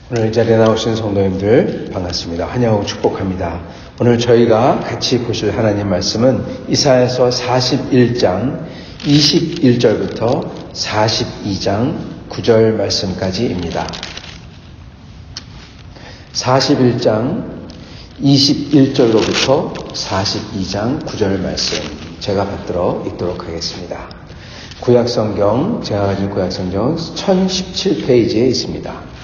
오늘 이 자리에 나오신 성도님들 반갑습니다. 환영하고 축복합니다. 오늘 저희가 같이 보실 하나님 말씀은 이사야서 41장 21절부터 42장 9절 말씀까지입니다. 41장 21절로부터 42장 9절 말씀 제가 받들어 읽도록 하겠습니다. 구약성경, 제가 가진 구약성경 1017페이지에 있습니다.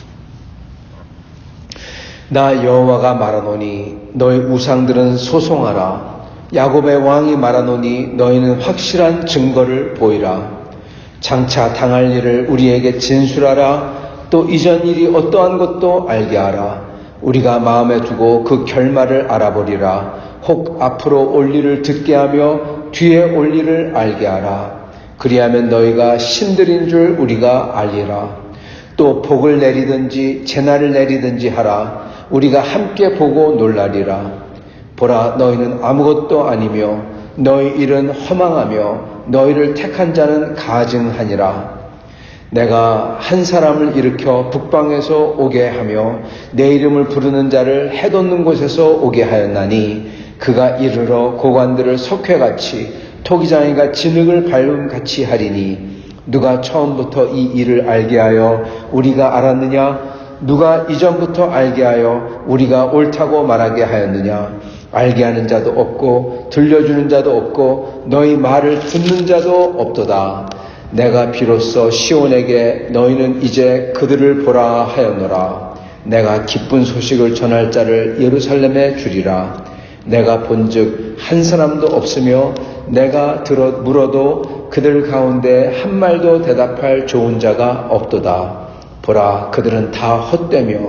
나 여호와가 말하노니 너희 우상들은 소송하라. 야곱의 왕이 말하노니 너희는 확실한 증거를 보이라. 장차 당할 일을 우리에게 진술하라. 또 이전 일이 어떠한 것도 알게 하라. 우리가 마음에 두고 그 결말을 알아보리라. 혹 앞으로 올 일을 듣게 하며 뒤에 올 일을 알게 하라. 그리하면 너희가 신들인 줄 우리가 알리라. 또 복을 내리든지 재난을 내리든지 하라. 우리가 함께 보고 놀라리라. 보라, 너희는 아무것도 아니며 너희 일은 허망하며 너희를 택한 자는 가증하니라. 내가 한 사람을 일으켜 북방에서 오게 하며 내 이름을 부르는 자를 해돋는 곳에서 오게 하였나니 그가 이르러 고관들을 석회같이 토기장이가 진흙을 밟음같이 하리니 누가 처음부터 이 일을 알게 하여 우리가 알았느냐? 누가 이전부터 알게 하여 우리가 옳다고 말하게 하였느냐? 알게 하는 자도 없고 들려주는 자도 없고 너희 말을 듣는 자도 없도다. 내가 비로소 시온에게 너희는 이제 그들을 보라 하였노라. 내가 기쁜 소식을 전할 자를 예루살렘에 주리라. 내가 본즉 한 사람도 없으며 내가 물어도 그들 가운데 한 말도 대답할 좋은 자가 없도다. 보라, 그들은 다 헛되며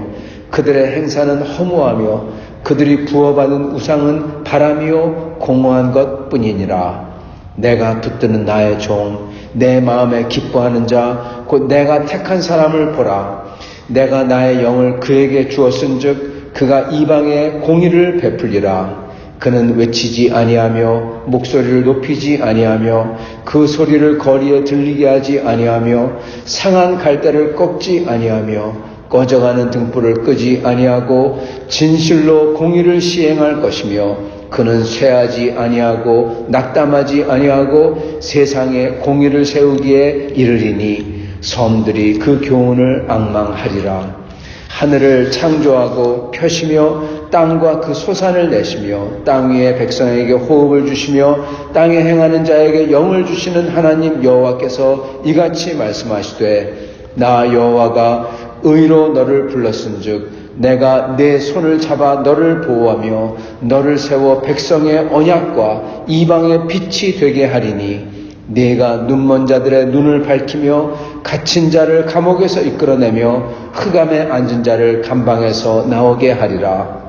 그들의 행사는 허무하며 그들이 부어받은 우상은 바람이요 공허한 것뿐이니라. 내가 붙드는 나의 종, 내 마음에 기뻐하는 자, 곧 내가 택한 사람을 보라. 내가 나의 영을 그에게 주었은즉 그가 이방에 공의를 베풀리라. 그는 외치지 아니하며 목소리를 높이지 아니하며 그 소리를 거리에 들리게 하지 아니하며 상한 갈대를 꺾지 아니하며 꺼져가는 등불을 끄지 아니하고 진실로 공의를 시행할 것이며 그는 쇠하지 아니하고 낙담하지 아니하고 세상에 공의를 세우기에 이르리니 섬들이 그 교훈을 앙망하리라. 하늘을 창조하고 펴시며 땅과 그 소산을 내시며 땅 위의 백성에게 호흡을 주시며 땅에 행하는 자에게 영을 주시는 하나님 여호와께서 이같이 말씀하시되 나 여호와가 의로 너를 불렀은즉 내가 내 손을 잡아 너를 보호하며 너를 세워 백성의 언약과 이방의 빛이 되게 하리니 네가 눈먼 자들의 눈을 밝히며 갇힌 자를 감옥에서 이끌어내며 흑암에 앉은 자를 감방에서 나오게 하리라.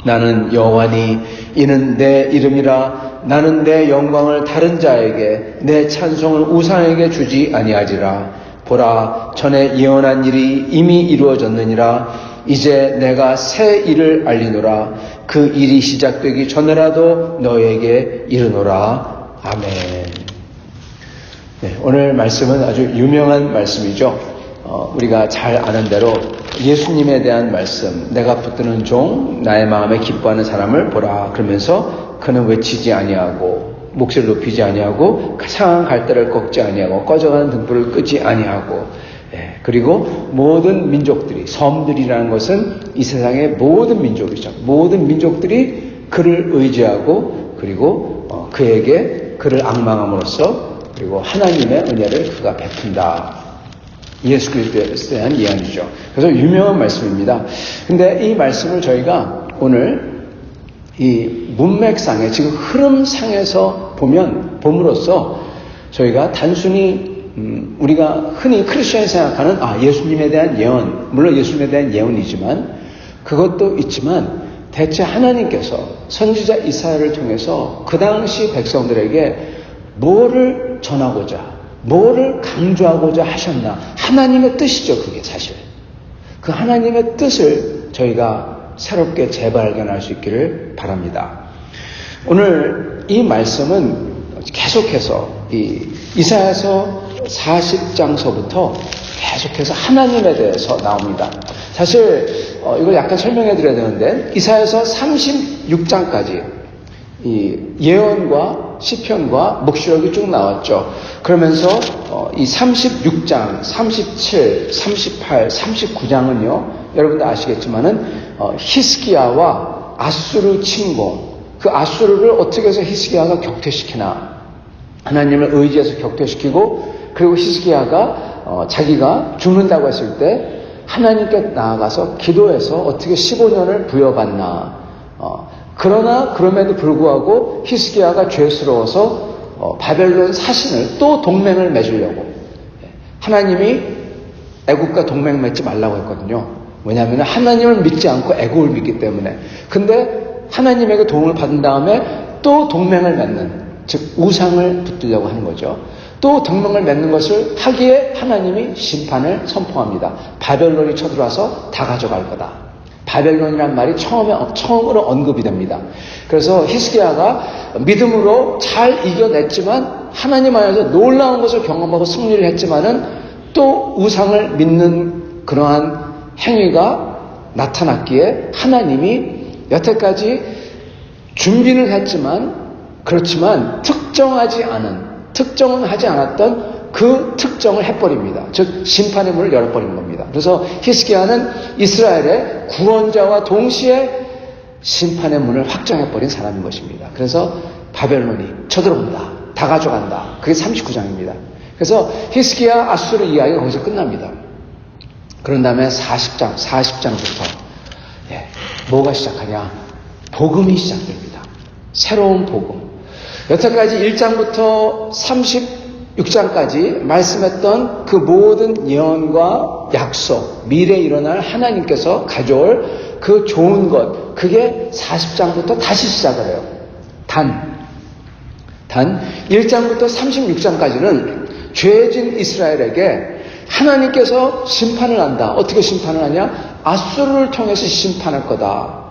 나는 여호와니 이는 내 이름이라. 나는 내 영광을 다른 자에게 내 찬송을 우상에게 주지 아니하리라. 보라, 전에 예언한 일이 이미 이루어졌느니라. 이제 내가 새 일을 알리노라. 그 일이 시작되기 전에라도 너에게 이르노라. 아멘. 네, 오늘 말씀은 아주 유명한 말씀이죠. 우리가 잘 아는 대로 예수님에 대한 말씀, 내가 붙드는 종, 나의 마음에 기뻐하는 사람을 보라. 그러면서 그는 외치지 아니하고 목소리를 높이지 아니하고 상한 갈대를 꺾지 아니하고 꺼져가는 등불을 끄지 아니하고, 그리고 모든 민족들이, 섬들이라는 것은 이 세상의 모든 민족이죠. 모든 민족들이 그를 의지하고 그리고 그에게 그를 앙망함으로써 그리고 하나님의 은혜를 그가 베푼다. 예수 그리스도에 대한 예언이죠. 그래서 유명한 말씀입니다. 근데 이 말씀을 저희가 오늘 이 문맥상에 지금 흐름상에서 봄으로써 저희가 단순히 우리가 흔히 크리스천이 생각하는 예수님에 대한 예언, 물론 예수님에 대한 예언이지만 그것도 있지만 대체 하나님께서 선지자 이사야를 통해서 그 당시 백성들에게 뭐를 전하고자, 뭐를 강조하고자 하셨나? 하나님의 뜻이죠, 그게 사실. 그 하나님의 뜻을 저희가 새롭게 재발견할 수 있기를 바랍니다. 오늘 이 말씀은 계속해서 이사야서 40장서부터 계속해서 하나님에 대해서 나옵니다. 사실 이걸 약간 설명해 드려야 되는데 이사야서 36장까지 이 예언과 시편과 묵시록이 쭉 나왔죠. 그러면서 이 36장, 37, 38, 39장은요. 여러분도 아시겠지만은 히스기야와 아수르 침공, 그 아수르를 어떻게 해서 히스기야가 격퇴시키나, 하나님을 의지해서 격퇴시키고, 그리고 히스기야가 자기가 죽는다고 했을 때 하나님께 나아가서 기도해서 어떻게 15년을 부여받나. 그러나 그럼에도 불구하고 히스기야가 죄스러워서 바벨론 사신을 또 동맹을 맺으려고, 하나님이 애국과 동맹 맺지 말라고 했거든요. 왜냐하면 하나님을 믿지 않고 애국을 믿기 때문에. 근데 하나님에게 도움을 받은 다음에 또 동맹을 맺는, 즉 우상을 붙들려고 하는 거죠. 또 동맹을 맺는 것을 하기에 하나님이 심판을 선포합니다. 바벨론이 쳐들어와서 다 가져갈 거다. 바벨론이란 말이 처음으로 언급이 됩니다. 그래서 히스기야가 믿음으로 잘 이겨냈지만 하나님 안에서 놀라운 것을 경험하고 승리를 했지만은 또 우상을 믿는 그러한 행위가 나타났기에 하나님이 여태까지 준비는 했지만 그렇지만 특정은 하지 않았던 그 특정을 해버립니다. 즉 심판의 문을 열어버리는 겁니다. 그래서 히스기야는 이스라엘의 구원자와 동시에 심판의 문을 확정해버린 사람인 것입니다. 그래서 바벨론이 쳐들어온다. 다 가져간다. 그게 39장입니다. 그래서 히스기야 아수르 이야기가 거기서 끝납니다. 그런 다음에 40장부터 뭐가 시작하냐? 복음이 시작됩니다. 새로운 복음. 여태까지 1장부터 36장까지 말씀했던 그 모든 예언과 약속, 미래에 일어날 하나님께서 가져올 그 좋은 것, 그게 40장부터 다시 시작을 해요. 단 1장부터 36장까지는 죄진 이스라엘에게 하나님께서 심판을 한다. 어떻게 심판을 하냐? 아수르를 통해서 심판할 거다.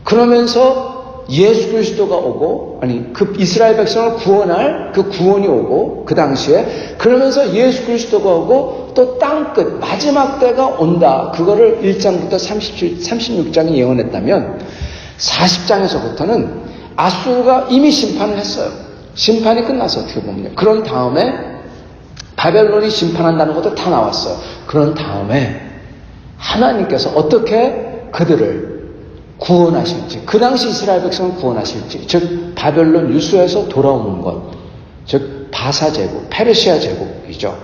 그러면서 예수 그리스도가 오고, 그 이스라엘 백성을 구원할 그 구원이 오고, 그 당시에 그러면서 예수 그리스도가 오고 또 땅끝 마지막 때가 온다. 그거를 1장부터 36장이 예언했다면 40장에서부터는 아수르가 이미 심판을 했어요. 심판이 끝났어요. 어떻게 보면요. 그런 다음에 바벨론이 심판한다는 것도 다 나왔어요. 그런 다음에 하나님께서 어떻게 그들을 구원하실지, 그 당시 이스라엘 백성을 구원하실지, 즉 바벨론 유수에서 돌아오는 것, 즉 바사 제국, 페르시아 제국이죠.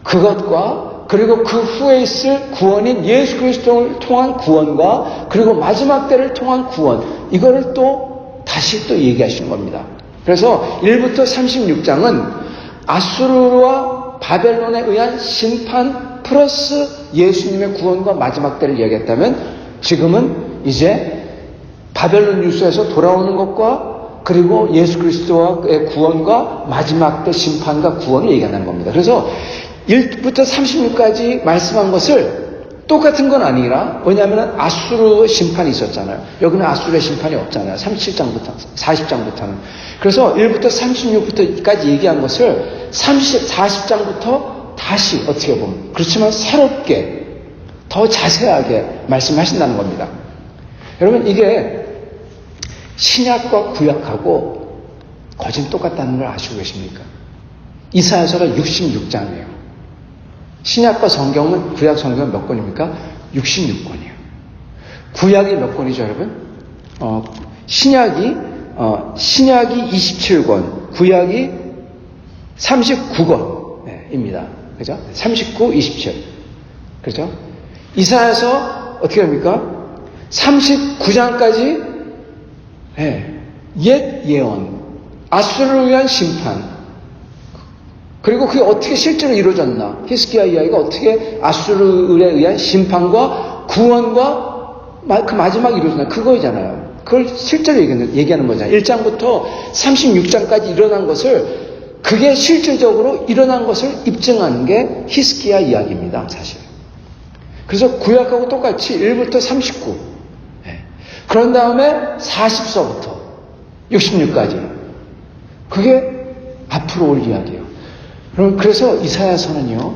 그것과 그리고 그 후에 있을 구원인 예수 그리스도를 통한 구원과 그리고 마지막 때를 통한 구원, 이거를 또 다시 또 얘기하시는 겁니다. 그래서 1부터 36장은 아수르와 바벨론에 의한 심판 플러스 예수님의 구원과 마지막 때를 이야기했다면, 지금은 이제 바벨론 유수에서 돌아오는 것과 그리고 예수 그리스도의 구원과 마지막 때 심판과 구원을 얘기하는 겁니다. 그래서 1부터 36까지 말씀한 것을 똑같은 건 아니라, 왜냐하면 아수르 심판이 있었잖아요. 여기는 아수르의 심판이 없잖아요. 37장부터 40장부터는. 그래서 1부터 36부터까지 얘기한 것을 40장부터 다시 어떻게 보면, 그렇지만 새롭게 더 자세하게 말씀하신다는 겁니다. 여러분, 이게 신약과 구약하고 거진 똑같다는 걸 아시고 계십니까? 이사야서가 66장이에요. 신약과 성경은, 구약 성경은 몇 권입니까? 66권이에요. 구약이 몇 권이죠, 여러분? 신약이 27권, 구약이 39권입니다. 그죠? 39, 27. 그죠? 이사야서 어떻게 합니까? 39장까지 옛 예언, 아수르를 위한 심판, 그리고 그게 어떻게 실제로 이루어졌나, 히스기야 이야기가 어떻게 아수르에 의한 심판과 구원과 그 마지막에 이루어졌나, 그거잖아요. 그걸 실제로 얘기하는 거잖아요. 1장부터 36장까지 일어난 것을, 그게 실질적으로 일어난 것을 입증하는 게 히스기야 이야기입니다, 사실. 그래서 구약하고 똑같이 1부터 39, 그런 다음에 40서부터 66까지, 그게 앞으로 올 이야기예요. 그래서 이사야서는요,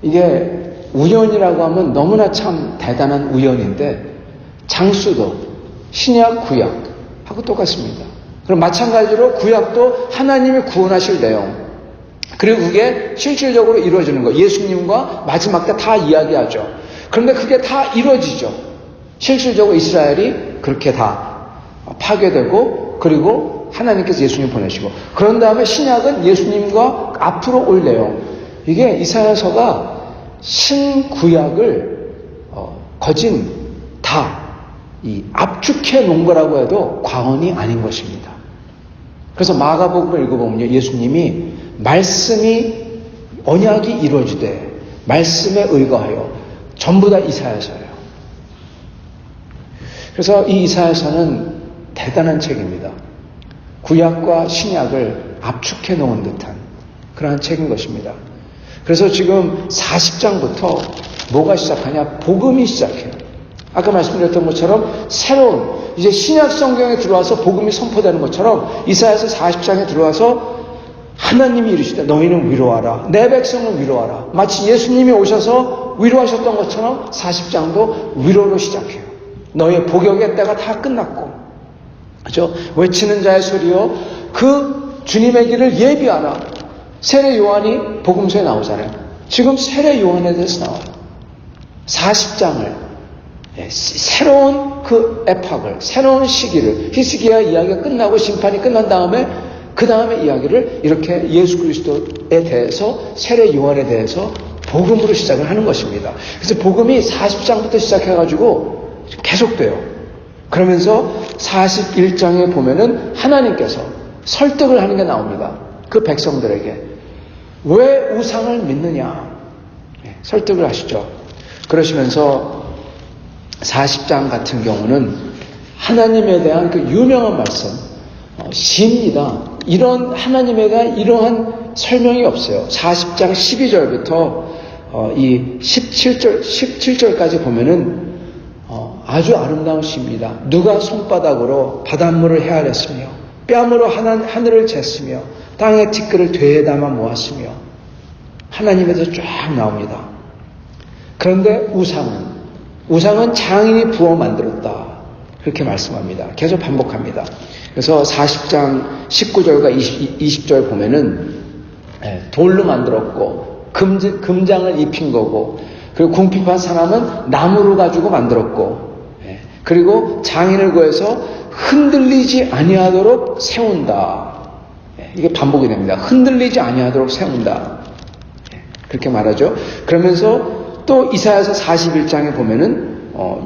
이게 우연이라고 하면 너무나 참 대단한 우연인데, 장수도 신약, 구약하고 똑같습니다. 그럼 마찬가지로 구약도 하나님이 구원하실 내용, 그리고 그게 실질적으로 이루어지는 거, 예수님과 마지막 때 다 이야기하죠. 그런데 그게 다 이루어지죠. 실질적으로 이스라엘이 그렇게 다 파괴되고, 그리고 하나님께서 예수님 보내시고, 그런 다음에 신약은 예수님과 앞으로 올 내용, 이게 이사야서가 신구약을 거진 다 압축해 놓은 거라고 해도 과언이 아닌 것입니다. 그래서 마가복음을 읽어보면요, 예수님이 말씀이, 언약이 이루어지되 말씀에 의거하여, 전부 다 이사야서예요. 그래서 이 이사야서는 대단한 책입니다. 구약과 신약을 압축해 놓은 듯한 그러한 책인 것입니다. 그래서 지금 40장부터 뭐가 시작하냐? 복음이 시작해요. 아까 말씀드렸던 것처럼 새로운, 이제 신약 성경에 들어와서 복음이 선포되는 것처럼 이사야서 40장에 들어와서 하나님이 이르시되 너희는 위로하라, 내 백성은 위로하라. 마치 예수님이 오셔서 위로하셨던 것처럼 40장도 위로로 시작해요. 너희의 복역의 때가 다 끝났고, 그죠? 외치는 자의 소리요, 그 주님의 길을 예비하라. 세례 요한이 복음서에 나오잖아요. 지금 세례 요한에 대해서 나와요. 40장을, 새로운 그 에팍을, 새로운 시기를, 히스기야 이야기가 끝나고 심판이 끝난 다음에 그 다음에 이야기를 이렇게 예수 그리스도에 대해서, 세례 요한에 대해서 복음으로 시작을 하는 것입니다. 그래서 복음이 40장부터 시작해가지고 계속돼요. 그러면서 41장에 보면은 하나님께서 설득을 하는 게 나옵니다. 그 백성들에게. 왜 우상을 믿느냐? 설득을 하시죠. 그러시면서 40장 같은 경우는 하나님에 대한 그 유명한 말씀, 시입니다. 이런 하나님에 대한 이러한 설명이 없어요. 40장 12절부터 이 17절까지 보면은 아주 아름다운 시입니다. 누가 손바닥으로 바닷물을 헤아렸으며 뺨으로 하늘을 쟀으며 땅의 티끌을 되에 담아 모았으며, 하나님에서 쫙 나옵니다. 그런데 우상은 장인이 부어 만들었다. 그렇게 말씀합니다. 계속 반복합니다. 그래서 40장 19절과 20절 보면은 돌로 만들었고 금장을 입힌 거고, 그리고 궁핍한 사람은 나무로 가지고 만들었고, 그리고 장인을 구해서 흔들리지 아니하도록 세운다. 이게 반복이 됩니다. 흔들리지 아니하도록 세운다. 그렇게 말하죠. 그러면서 또 이사야서 41장에 보면은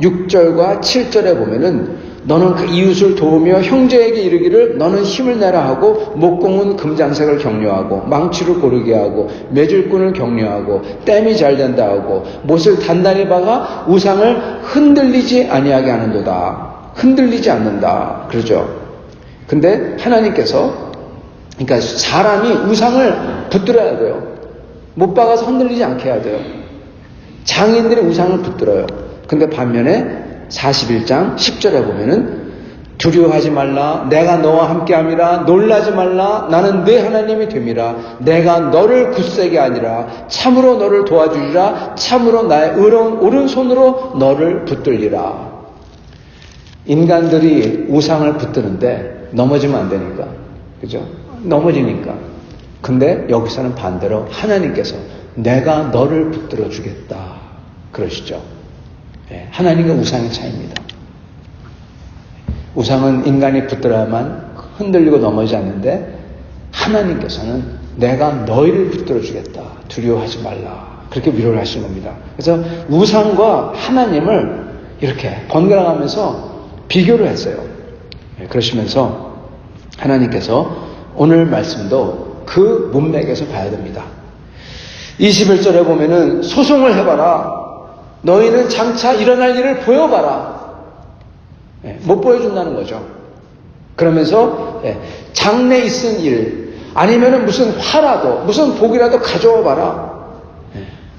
6절과 7절에 보면은 너는 그 이웃을 도우며 형제에게 이르기를 너는 힘을 내라 하고 목공은 금장색을 격려하고 망치를 고르게 하고 매질꾼을 격려하고 땜이 잘 된다 하고 못을 단단히 박아 우상을 흔들리지 아니하게 하는도다. 흔들리지 않는다. 그러죠. 근데 하나님께서, 그러니까 사람이 우상을 붙들어야 돼요. 못 박아서 흔들리지 않게 해야 돼요. 장인들이 우상을 붙들어요. 근데 반면에 41장 10절에 보면은 두려워하지 말라. 내가 너와 함께함이라. 놀라지 말라. 나는 네 하나님이 됨이라. 내가 너를 굳세게 하니라. 참으로 너를 도와주리라. 참으로 나의 의로운 오른손으로 너를 붙들리라. 인간들이 우상을 붙드는데 넘어지면 안 되니까. 그죠? 넘어지니까. 근데 여기서는 반대로 하나님께서 내가 너를 붙들어 주겠다. 그러시죠. 하나님과 우상의 차이입니다. 우상은 인간이 붙들어야만 흔들리고 넘어지지 않는데 하나님께서는 내가 너희를 붙들어 주겠다. 두려워하지 말라. 그렇게 위로를 하시는 겁니다. 그래서 우상과 하나님을 이렇게 번갈아 가면서 비교를 했어요. 그러시면서 하나님께서 오늘 말씀도 그 문맥에서 봐야 됩니다. 21절에 보면은 소송을 해봐라. 너희는 장차 일어날 일을 보여봐라. 못 보여준다는 거죠. 그러면서 장래 있은 일, 아니면은 무슨 화라도 무슨 복이라도 가져와 봐라.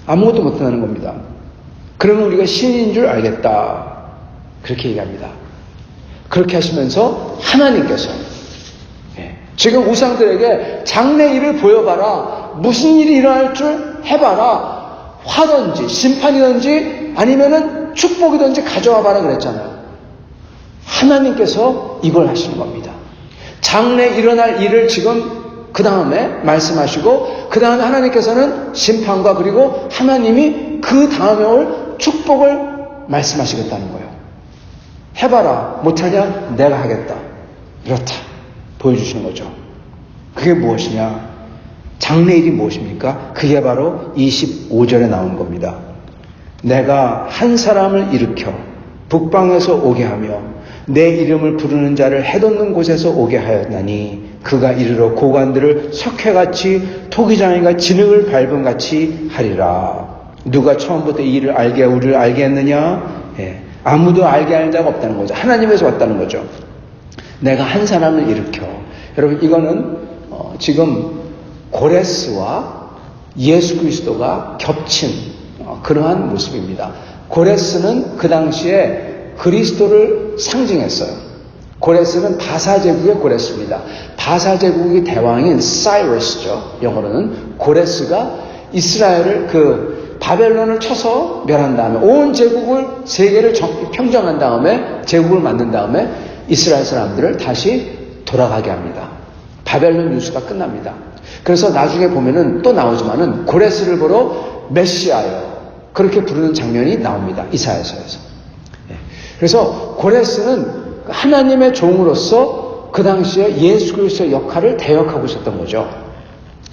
아무것도 못한다는 겁니다. 그러면 우리가 신인 줄 알겠다. 그렇게 얘기합니다. 그렇게 하시면서 하나님께서 지금 우상들에게 장래 일을 보여봐라. 무슨 일이 일어날 줄 해봐라. 화든지 심판이든지 아니면은 축복이든지 가져와 봐라 그랬잖아요. 하나님께서 이걸 하시는 겁니다. 장래 일어날 일을 지금 그 다음에 말씀하시고, 그 다음에 하나님께서는 심판과 그리고 하나님이 그 다음에 올 축복을 말씀하시겠다는 거예요. 해봐라. 못하냐? 내가 하겠다. 이렇다. 보여주시는 거죠. 그게 무엇이냐? 장래일이 무엇입니까? 그게 바로 25절에 나온 겁니다. 내가 한 사람을 일으켜 북방에서 오게 하며 내 이름을 부르는 자를 해돋는 곳에서 오게 하였나니 그가 이르러 고관들을 석회같이 토기장이가 진흙을 밟은 같이 하리라. 누가 처음부터 이 일을 알게 우리를 알게 했느냐? 아무도 알게 하는 자가 없다는 거죠. 하나님에서 왔다는 거죠. 내가 한 사람을 일으켜. 여러분, 이거는 지금 고레스와 예수 그리스도가 겹친 그러한 모습입니다. 고레스는 그 당시에 그리스도를 상징했어요. 고레스는 바사 제국의 고레스입니다. 바사 제국의 대왕인 사이러스죠. 영어로는 고레스가 이스라엘을 바벨론을 쳐서 멸한 다음에 온 제국을 세계를 평정한 다음에 제국을 만든 다음에 이스라엘 사람들을 다시 돌아가게 합니다. 바벨론 유수가 끝납니다. 그래서 나중에 보면은 또 나오지만은 고레스를 보러 메시아요. 그렇게 부르는 장면이 나옵니다. 이사야서에서. 그래서 고레스는 하나님의 종으로서 그 당시에 예수 그리스도의 역할을 대역하고 있었던 거죠.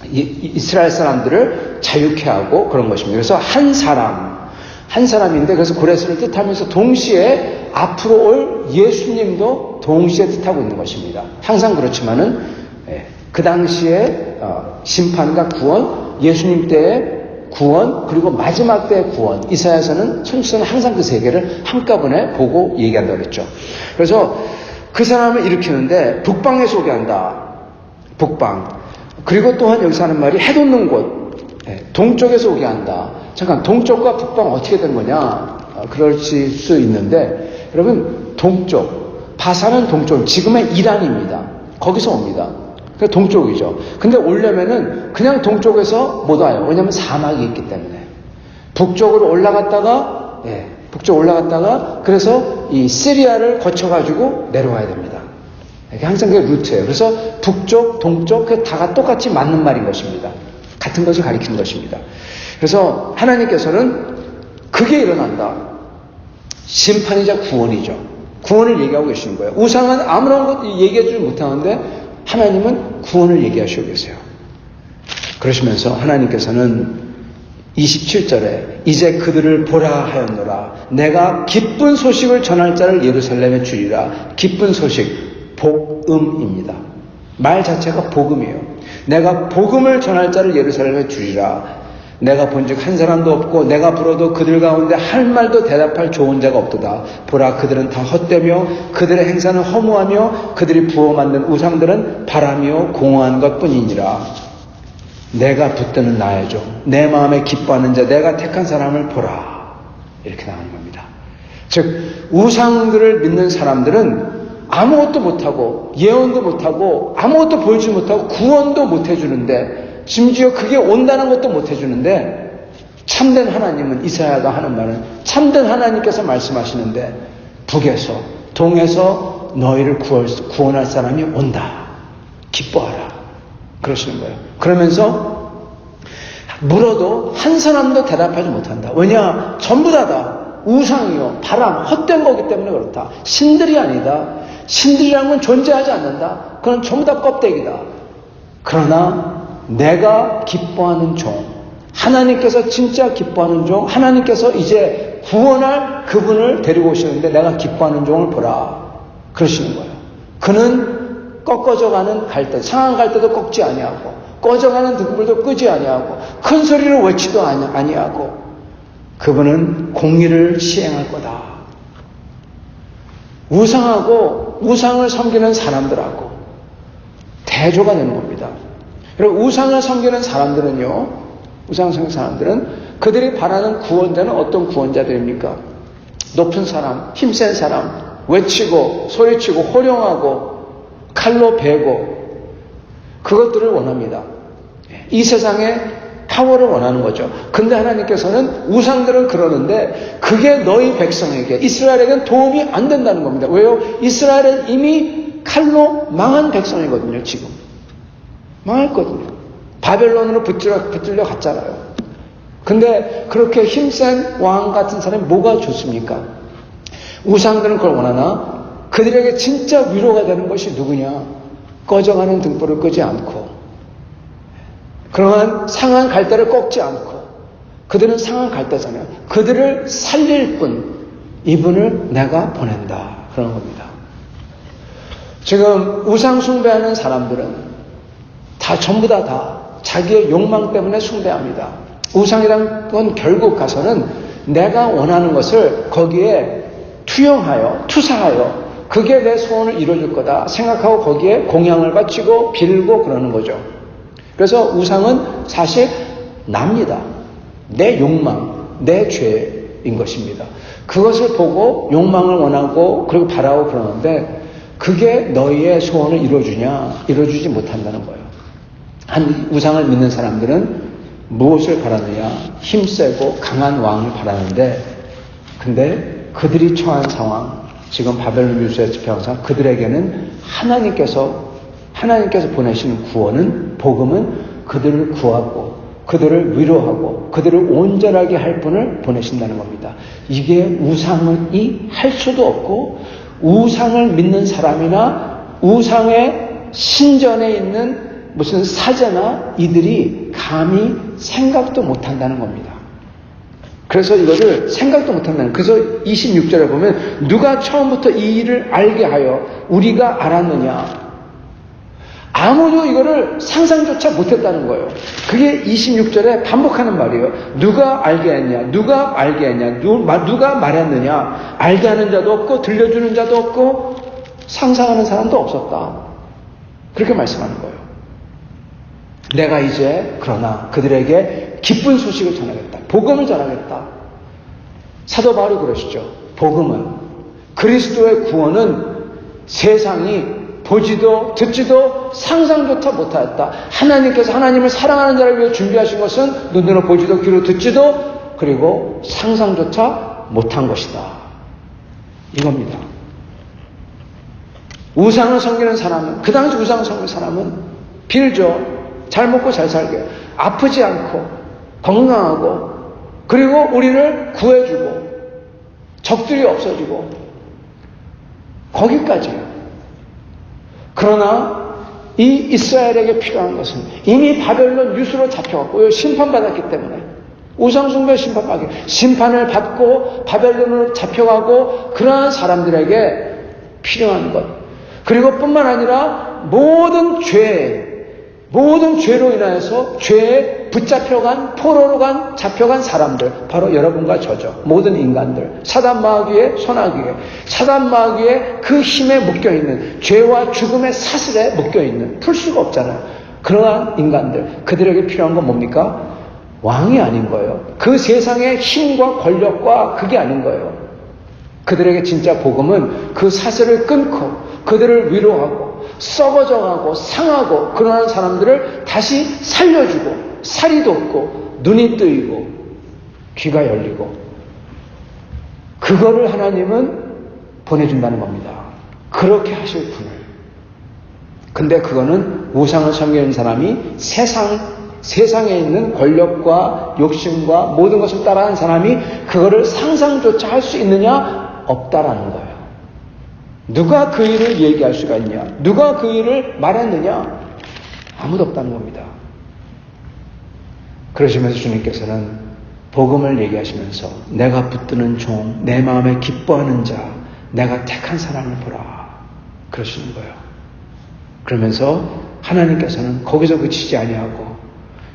이스라엘 사람들을 자유케 하고 그런 것입니다. 그래서 한 사람인데, 그래서 고레스를 뜻하면서 동시에 앞으로 올 예수님도 동시에 뜻하고 있는 것입니다. 항상 그렇지만은 그 당시에 심판과 구원, 예수님 때의 구원, 그리고 마지막 때의 구원, 이사야서는 천주서는 항상 그 세 개를 한꺼번에 보고 얘기한다고 그랬죠. 그래서 그 사람을 일으키는데 북방에서 오게 한다. 북방. 그리고 또한 여기서 하는 말이 해돋는 곳, 동쪽에서 오게 한다. 잠깐, 동쪽과 북방 어떻게 되는 거냐? 그러실 수 있는데, 여러분, 동쪽, 바사는 동쪽, 지금의 이란입니다. 거기서 옵니다. 그 동쪽이죠. 근데 오려면은 그냥 동쪽에서 못 와요. 왜냐하면 사막이 있기 때문에. 북쪽으로 올라갔다가 북쪽 올라갔다가 그래서 이 시리아를 거쳐가지고 내려와야 됩니다. 이게 항상 그게 루트예요. 그래서 북쪽, 동쪽, 그 다가 똑같이 맞는 말인 것입니다. 같은 것을 가리키는 것입니다. 그래서 하나님께서는 그게 일어난다. 심판이자 구원이죠. 구원을 얘기하고 계시는 거예요. 우상은 아무런 것 얘기해주지 못하는데 하나님은 구원을 얘기하시고 계세요. 그러시면서 하나님께서는 27절에 이제 그들을 보라 하였노라. 내가 기쁜 소식을 전할 자를 예루살렘에 주리라. 기쁜 소식, 복음입니다. 말 자체가 복음이에요. 내가 복음을 전할 자를 예루살렘에 주리라. 내가 본즉 한 사람도 없고 내가 불어도 그들 가운데 할 말도 대답할 좋은 자가 없도다. 보라 그들은 다 헛되며 그들의 행사는 허무하며 그들이 부어 만든 우상들은 바람이요 공허한 것뿐이니라. 내가 붙드는 나의 종, 내 마음에 기뻐하는 자, 내가 택한 사람을 보라. 이렇게 나가는 겁니다. 즉 우상들을 믿는 사람들은 아무것도 못하고 예언도 못하고 아무것도 보여주지 못하고 구원도 못해주는데 심지어 그게 온다는 것도 못해주는데 참된 하나님은 이사야가 하는 말은 참된 하나님께서 말씀하시는데 북에서 동에서 너희를 구원할 사람이 온다. 기뻐하라. 그러시는 거예요. 그러면서 물어도 한 사람도 대답하지 못한다. 왜냐? 전부 다다. 우상이요, 바람, 헛된 거기 때문에 그렇다. 신들이 아니다. 신들이라는 건 존재하지 않는다. 그건 전부 다 껍데기다. 그러나 내가 기뻐하는 종, 하나님께서 진짜 기뻐하는 종, 하나님께서 이제 구원할 그분을 데리고 오시는데 내가 기뻐하는 종을 보라. 그러시는 거예요. 그는 꺾어져가는 갈대, 상한 갈대도 꺾지 아니하고 꺼져가는 등불도 끄지 아니하고 큰 소리로 외치도 아니하고 그분은 공의를 시행할 거다. 우상을 섬기는 사람들하고 대조가 되는 겁니다. 그리고 우상을 섬기는 사람들은요, 우상을 섬기는 사람들은 그들이 바라는 구원자는 어떤 구원자들입니까? 높은 사람, 힘센 사람, 외치고 소리치고 호령하고 칼로 베고 그것들을 원합니다. 이 세상에 파워를 원하는 거죠. 근데 하나님께서는 우상들은 그러는데 그게 너희 백성에게, 이스라엘에게는 도움이 안 된다는 겁니다. 왜요? 이스라엘은 이미 칼로 망한 백성이거든요. 지금 망했거든요. 바벨론으로 붙들려 갔잖아요. 근데 그렇게 힘센 왕 같은 사람이 뭐가 좋습니까? 우상들은 그걸 원하나 그들에게 진짜 위로가 되는 것이 누구냐? 꺼져가는 등불을 끄지 않고 그러한 상한 갈대를 꺾지 않고 그들은 상한 갈대잖아요. 그들을 살릴 뿐 이분을 내가 보낸다. 그런 겁니다. 지금 우상 숭배하는 사람들은 다 전부 다 자기의 욕망 때문에 숭배합니다. 우상이란 건 결국 가서는 내가 원하는 것을 거기에 투사하여 그게 내 소원을 이루어줄 거다 생각하고 거기에 공양을 바치고 빌고 그러는 거죠. 그래서 우상은 사실 납니다. 내 욕망, 내 죄인 것입니다. 그것을 보고 욕망을 원하고 그리고 바라고 그러는데 그게 너희의 소원을 이루어주냐? 이루어주지 못한다는 거예요. 한 우상을 믿는 사람들은 무엇을 바라느냐? 힘세고 강한 왕을 바라는데 근데 그들이 처한 상황, 지금 바벨론 유수에 집행한 상황, 그들에게는 하나님께서 보내시는 구원은, 복음은 그들을 구하고 그들을 위로하고 그들을 온전하게 할 분을 보내신다는 겁니다. 이게 우상이 할 수도 없고 우상을 믿는 사람이나 우상의 신전에 있는 무슨 사제나 이들이 감히 생각도 못한다는 겁니다. 그래서 이거를 생각도 못한다는, 그래서 26절에 보면 누가 처음부터 이 일을 알게 하여 우리가 알았느냐. 아무도 이거를 상상조차 못했다는 거예요. 그게 26절에 반복하는 말이에요. 누가 알게 했냐? 누가 알게 했냐? 누가 말했느냐? 알게 하는 자도 없고 들려주는 자도 없고 상상하는 사람도 없었다. 그렇게 말씀하는 거예요. 내가 이제 그러나 그들에게 기쁜 소식을 전하겠다. 복음을 전하겠다. 사도 바울이 그러시죠. 복음은, 그리스도의 구원은 세상이 보지도 듣지도 상상조차 못하였다. 하나님께서 하나님을 사랑하는 자를 위해 준비하신 것은 눈으로 보지도 귀로 듣지도 그리고 상상조차 못한 것이다. 이겁니다. 우상을 섬기는 사람은, 그 당시 우상을 섬기는 사람은 빌죠. 잘 먹고 잘 살게, 아프지 않고 건강하고, 그리고 우리를 구해주고 적들이 없어지고, 거기까지요. 그러나 이 이스라엘에게 필요한 것은 이미 바벨론 유수로 잡혀갔고 심판받았기 때문에, 우상숭배 심판을 받고 바벨론으로 잡혀가고, 그러한 사람들에게 필요한 것, 그리고 뿐만 아니라 모든 죄로 인하여서 죄에 붙잡혀간, 포로로 잡혀간 사람들, 바로 여러분과 저죠. 모든 인간들, 사단 마귀의 손아귀에, 사단 마귀의 그 힘에 묶여있는, 죄와 죽음의 사슬에 묶여있는, 풀 수가 없잖아요. 그러한 인간들, 그들에게 필요한 건 뭡니까? 왕이 아닌 거예요. 그 세상의 힘과 권력과 그게 아닌 거예요. 그들에게 진짜 복음은 그 사슬을 끊고 그들을 위로하고 썩어져가고 상하고 그러한 사람들을 다시 살려주고, 살이 돋고 눈이 뜨이고 귀가 열리고, 그거를 하나님은 보내준다는 겁니다. 그렇게 하실 분을. 근데 그거는 우상을 섬기는 사람이 세상에 있는 권력과 욕심과 모든 것을 따라하는 사람이 그거를 상상조차 할 수 있느냐? 없다라는 거예요. 누가 그 일을 얘기할 수가 있냐? 누가 그 일을 말했느냐? 아무도 없다는 겁니다. 그러시면서 주님께서는 복음을 얘기하시면서 내가 붙드는 종, 내 마음에 기뻐하는 자, 내가 택한 사람을 보라, 그러시는 거예요. 그러면서 하나님께서는 거기서 그치지 아니하고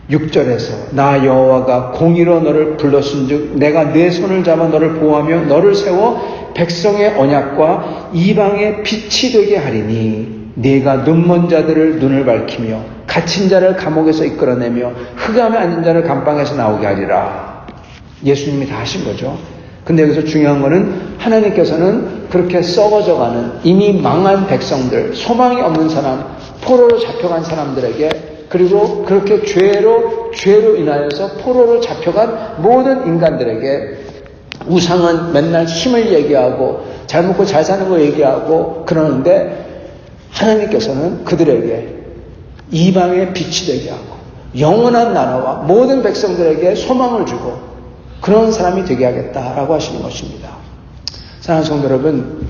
6절에서 나 여호와가 공의로 너를 불렀은즉 내가 내 손을 잡아 너를 보호하며 너를 세워 백성의 언약과 이방의 빛이 되게 하리니 네가 눈먼 자들을 눈을 밝히며 갇힌 자를 감옥에서 이끌어내며 흑암에 앉은 자를 감방에서 나오게 하리라. 예수님이 다 하신 거죠. 근데 여기서 중요한 거는 하나님께서는 그렇게 썩어져가는 이미 망한 백성들, 소망이 없는 사람, 포로로 잡혀간 사람들에게, 그리고 그렇게 죄로 인하여서 포로로 잡혀간 모든 인간들에게 우상은 맨날 힘을 얘기하고 잘 먹고 잘 사는 거 얘기하고 그러는데, 하나님께서는 그들에게 이방의 빛이 되게 하고 영원한 나라와 모든 백성들에게 소망을 주고 그런 사람이 되게 하겠다라고 하시는 것입니다. 사랑하는 성도 여러분,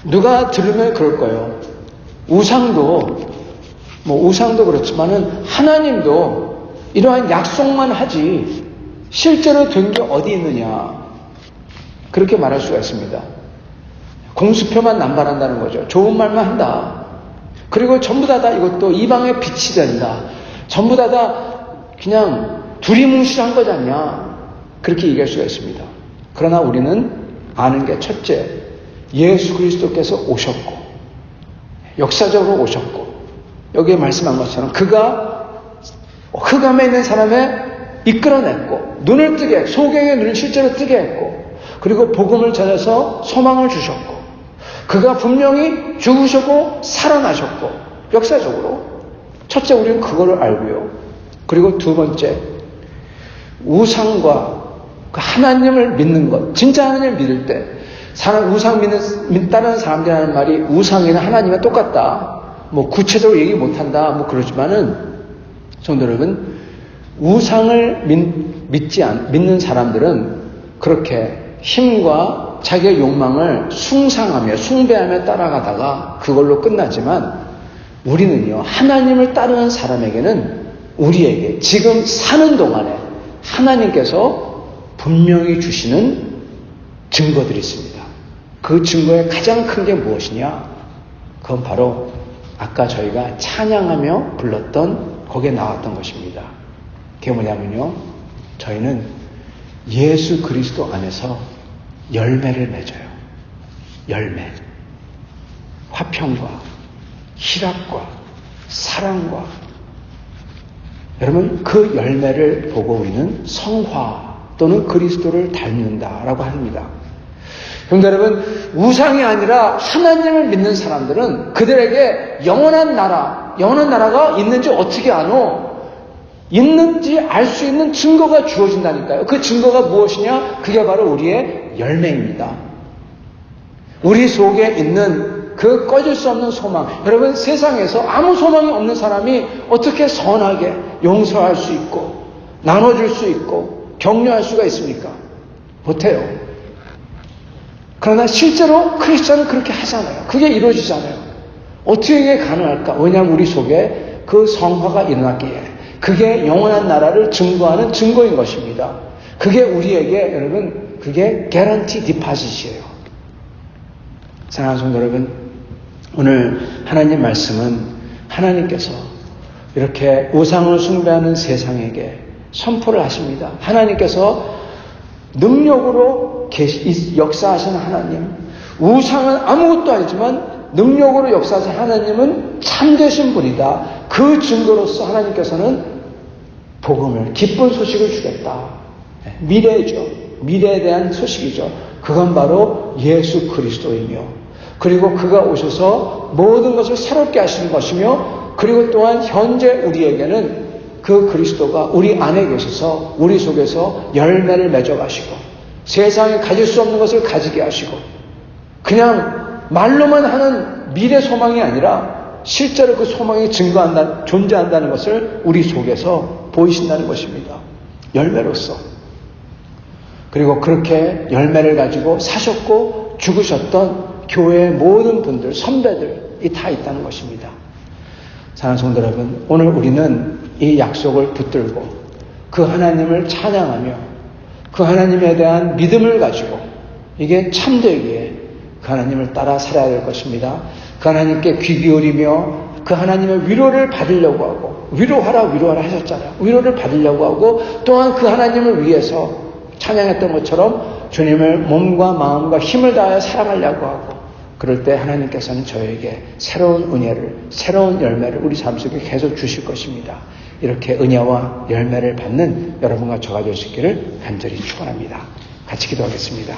누가 들으면 그럴 거예요. 우상도 그렇지만은 하나님도 이러한 약속만 하지 실제로 된 게 어디 있느냐, 그렇게 말할 수가 있습니다. 공수표만 남발한다는 거죠. 좋은 말만 한다. 그리고 전부 다 이것도 이방의 빛이 된다. 전부 다 그냥 두리뭉실한 거잖냐, 그렇게 얘기할 수가 있습니다. 그러나 우리는 아는 게, 첫째, 예수 그리스도께서 오셨고 역사적으로 오셨고, 여기에 말씀한 것처럼 그가 흑암에 있는 사람의 이끌어냈고 눈을 뜨게 했고, 소경의 눈을 실제로 뜨게 했고, 그리고 복음을 전해서 소망을 주셨고, 그가 분명히 죽으셨고 살아나셨고, 역사적으로. 첫째, 우리는 그거를 알고요. 그리고 두 번째, 우상과 그 하나님을 믿는 것, 진짜 하나님을 믿을 때, 우상 따르는 사람들이 하는 말이 우상이나 하나님은 똑같다, 구체적으로 얘기 못한다, 그러지만은, 성도 여러분, 우상을 믿는 사람들은 그렇게 힘과 자기의 욕망을 숭상하며 숭배하며 따라가다가 그걸로 끝나지만, 우리는요, 하나님을 따르는 사람에게는 우리에게 지금 사는 동안에 하나님께서 분명히 주시는 증거들이 있습니다. 그 증거의 가장 큰 게 무엇이냐? 그건 바로 아까 저희가 찬양하며 불렀던 거기에 나왔던 것입니다. 그게 뭐냐면요, 저희는 예수 그리스도 안에서 열매를 맺어요. 열매. 화평과 희락과 사랑과, 여러분, 그 열매를 보고 우리는 성화 또는 그리스도를 닮는다라고 합니다. 그런데 여러분, 우상이 아니라 하나님을 믿는 사람들은 그들에게 영원한 나라가 있는지 어떻게 아노? 있는지 알 수 있는 증거가 주어진다니까요. 그 증거가 무엇이냐? 그게 바로 우리의 열매입니다. 우리 속에 있는 그 꺼질 수 없는 소망. 여러분, 세상에서 아무 소망이 없는 사람이 어떻게 선하게 용서할 수 있고 나눠줄 수 있고 격려할 수가 있습니까? 못해요. 그러나 실제로 크리스천은 그렇게 하잖아요. 그게 이루어지잖아요. 어떻게 이게 가능할까? 왜냐하면 우리 속에 그 성화가 일어났기에 그게 영원한 나라를 증거하는 증거인 것입니다. 그게 우리에게 여러분, 그게 개런티 디파짓이에요. 사랑하는 성도 여러분, 오늘 하나님 말씀은 하나님께서 이렇게 우상을 숭배하는 세상에게 선포를 하십니다. 하나님께서 능력으로 역사하시는 하나님, 우상은 아무것도 아니지만 능력으로 역사하신 하나님은 참되신 분이다. 그 증거로서 하나님께서는 복음을, 기쁜 소식을 주겠다. 미래죠. 미래에 대한 소식이죠. 그건 바로 예수 그리스도이며, 그리고 그가 오셔서 모든 것을 새롭게 하시는 것이며, 그리고 또한 현재 우리에게는 그 그리스도가 우리 안에 계셔서 우리 속에서 열매를 맺어가시고 세상에 가질 수 없는 것을 가지게 하시고, 그냥 말로만 하는 미래 소망이 아니라 실제로 그 소망이 존재한다는 것을 우리 속에서 보이신다는 것입니다. 열매로서. 그리고 그렇게 열매를 가지고 사셨고 죽으셨던 교회의 모든 분들, 선배들이 다 있다는 것입니다. 사랑하는 성도 여러분, 오늘 우리는 이 약속을 붙들고 그 하나님을 찬양하며 그 하나님에 대한 믿음을 가지고 이게 참되기에 그 하나님을 따라 살아야 될 것입니다. 그 하나님께 귀 기울이며 그 하나님의 위로를 받으려고 하고, 위로하라 하셨잖아요. 위로를 받으려고 하고, 또한 그 하나님을 위해서 찬양했던 것처럼 주님을 몸과 마음과 힘을 다하여 사랑하려고 하고, 그럴 때 하나님께서는 저에게 새로운 은혜를, 새로운 열매를 우리 삶 속에 계속 주실 것입니다. 이렇게 은혜와 열매를 받는 여러분과 저가 되시기를 간절히 축원합니다. 같이 기도하겠습니다.